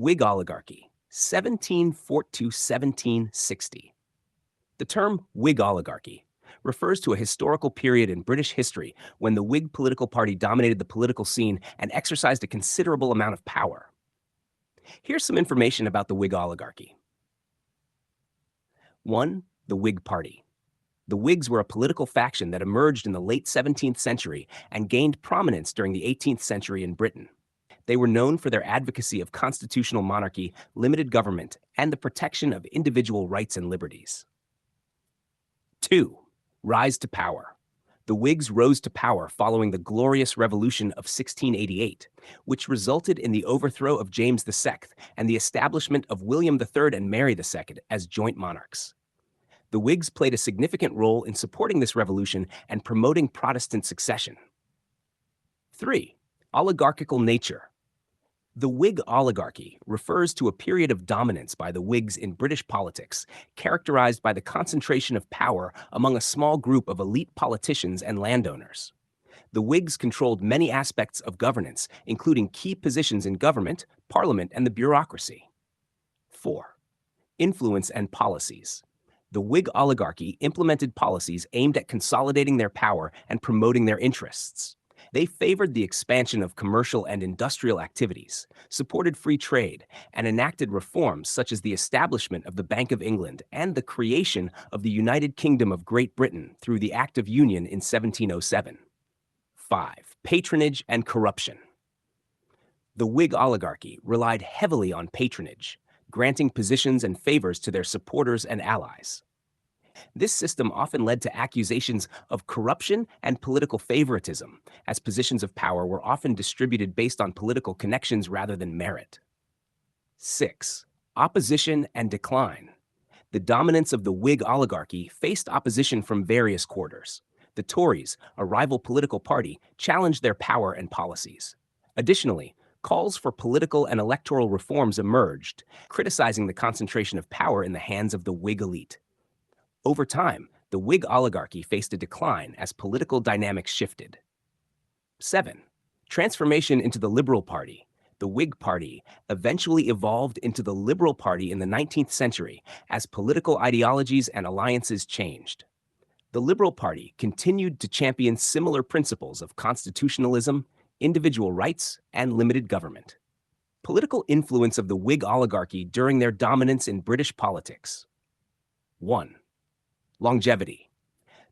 Whig oligarchy, 1740 to 1760. The term Whig oligarchy refers to a historical period in British history when the Whig political party dominated the political scene and exercised a considerable amount of power. Here's some information about the Whig oligarchy. 1. The Whig Party. The Whigs were a political faction that emerged in the late 17th century and gained prominence during the 18th century in Britain. They were known for their advocacy of constitutional monarchy, limited government, and the protection of individual rights and liberties. 2. Rise to power. The Whigs rose to power following the Glorious Revolution of 1688, which resulted in the overthrow of James II and the establishment of William III and Mary II as joint monarchs. The Whigs played a significant role in supporting this revolution and promoting Protestant succession. 3. Oligarchical nature. The Whig oligarchy refers to a period of dominance by the Whigs in British politics, characterized by the concentration of power among a small group of elite politicians and landowners. The Whigs controlled many aspects of governance, including key positions in government, parliament, and the bureaucracy. 4. Influence and policies. The Whig oligarchy implemented policies aimed at consolidating their power and promoting their interests. They favored the expansion of commercial and industrial activities, supported free trade, and enacted reforms such as the establishment of the Bank of England and the creation of the United Kingdom of Great Britain through the Act of Union in 1707. 5. Patronage and corruption. The Whig oligarchy relied heavily on patronage, granting positions and favors to their supporters and allies. This system often led to accusations of corruption and political favoritism, as positions of power were often distributed based on political connections rather than merit. 6. Opposition and decline. The dominance of the Whig oligarchy faced opposition from various quarters. The Tories, a rival political party, challenged their power and policies. Additionally, calls for political and electoral reforms emerged, criticizing the concentration of power in the hands of the Whig elite. Over time, the Whig oligarchy faced a decline as political dynamics shifted. 7. Transformation into the Liberal Party. The Whig Party eventually evolved into the Liberal Party in the 19th century as political ideologies and alliances changed. The Liberal Party continued to champion similar principles of constitutionalism, individual rights, and limited government. Political influence of the Whig oligarchy during their dominance in British politics. 1. Longevity.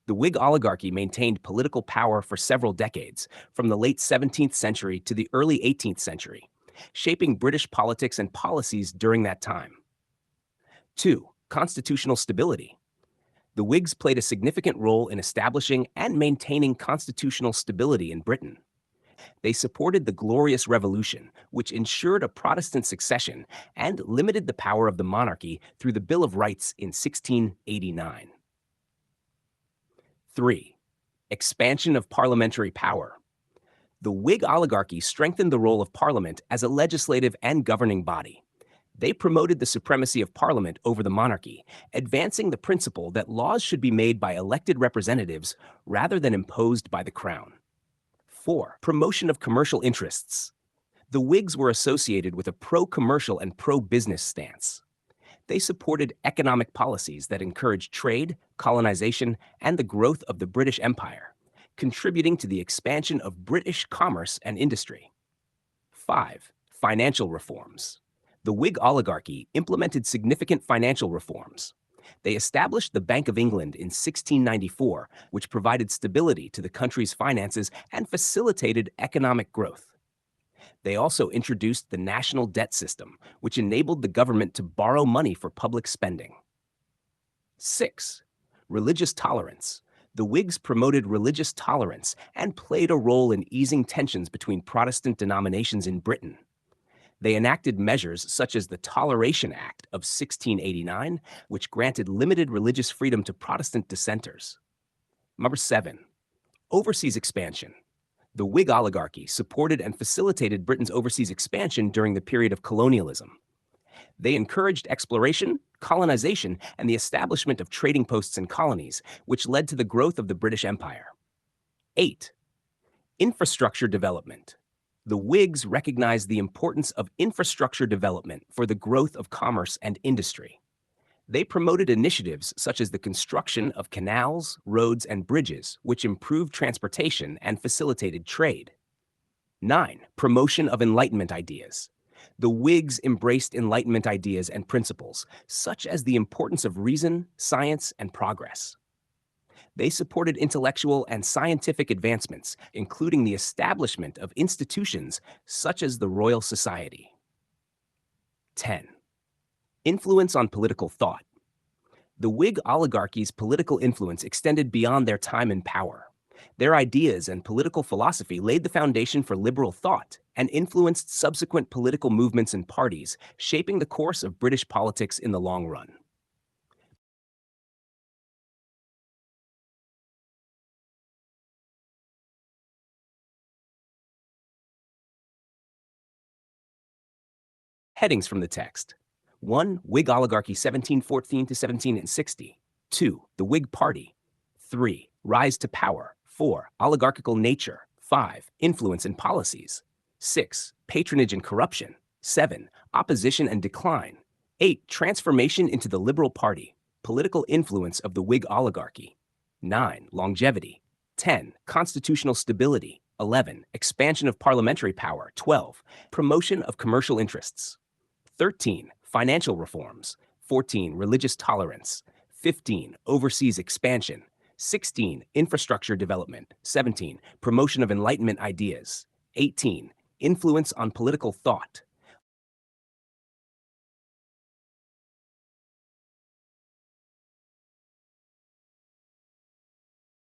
The Whig oligarchy maintained political power for several decades, from the late 17th century to the early 18th century, shaping British politics and policies during that time. 2. Constitutional stability. The Whigs played a significant role in establishing and maintaining constitutional stability in Britain. They supported the Glorious Revolution, which ensured a Protestant succession and limited the power of the monarchy through the Bill of Rights in 1689. 3. Expansion of parliamentary power. The Whig oligarchy strengthened the role of Parliament as a legislative and governing body. They promoted the supremacy of Parliament over the monarchy, advancing the principle that laws should be made by elected representatives rather than imposed by the Crown. 4. Promotion of commercial interests. The Whigs were associated with a pro-commercial and pro-business stance. They supported economic policies that encouraged trade, colonization, and the growth of the British Empire, contributing to the expansion of British commerce and industry. 5. Financial reforms. The Whig oligarchy implemented significant financial reforms. They established the Bank of England in 1694, which provided stability to the country's finances and facilitated economic growth. They also introduced the national debt system, which enabled the government to borrow money for public spending. 6. Religious tolerance. The Whigs promoted religious tolerance and played a role in easing tensions between Protestant denominations in Britain. They enacted measures such as the Toleration Act of 1689, which granted limited religious freedom to Protestant dissenters. Number 7. Overseas expansion. The Whig oligarchy supported and facilitated Britain's overseas expansion during the period of colonialism. They encouraged exploration, colonization, and the establishment of trading posts and colonies, which led to the growth of the British Empire. 8. Infrastructure development. The Whigs recognized the importance of infrastructure development for the growth of commerce and industry. They promoted initiatives such as the construction of canals, roads, and bridges, which improved transportation and facilitated trade. 9. Promotion of Enlightenment ideas. The Whigs embraced Enlightenment ideas and principles, such as the importance of reason, science, and progress. They supported intellectual and scientific advancements, including the establishment of institutions such as the Royal Society. 10. Influence on political thought. The Whig oligarchy's political influence extended beyond their time in power. Their ideas and political philosophy laid the foundation for liberal thought and influenced subsequent political movements and parties, shaping the course of British politics in the long run. Headings from the text. 1. Whig oligarchy 1714 to 1760. 2. The Whig Party. 3. Rise to power. 4. Oligarchical nature. 5. Influence and policies. 6. Patronage and corruption. 7. Opposition and decline. 8. Transformation into the Liberal Party. Political influence of the Whig oligarchy. 9. Longevity. 10. Constitutional stability. 11. Expansion of parliamentary power. 12. Promotion of commercial interests. 13. Financial reforms. 14. Religious tolerance. 15. Overseas expansion. 16. Infrastructure development. 17. Promotion of Enlightenment ideas. 18. Influence on political thought.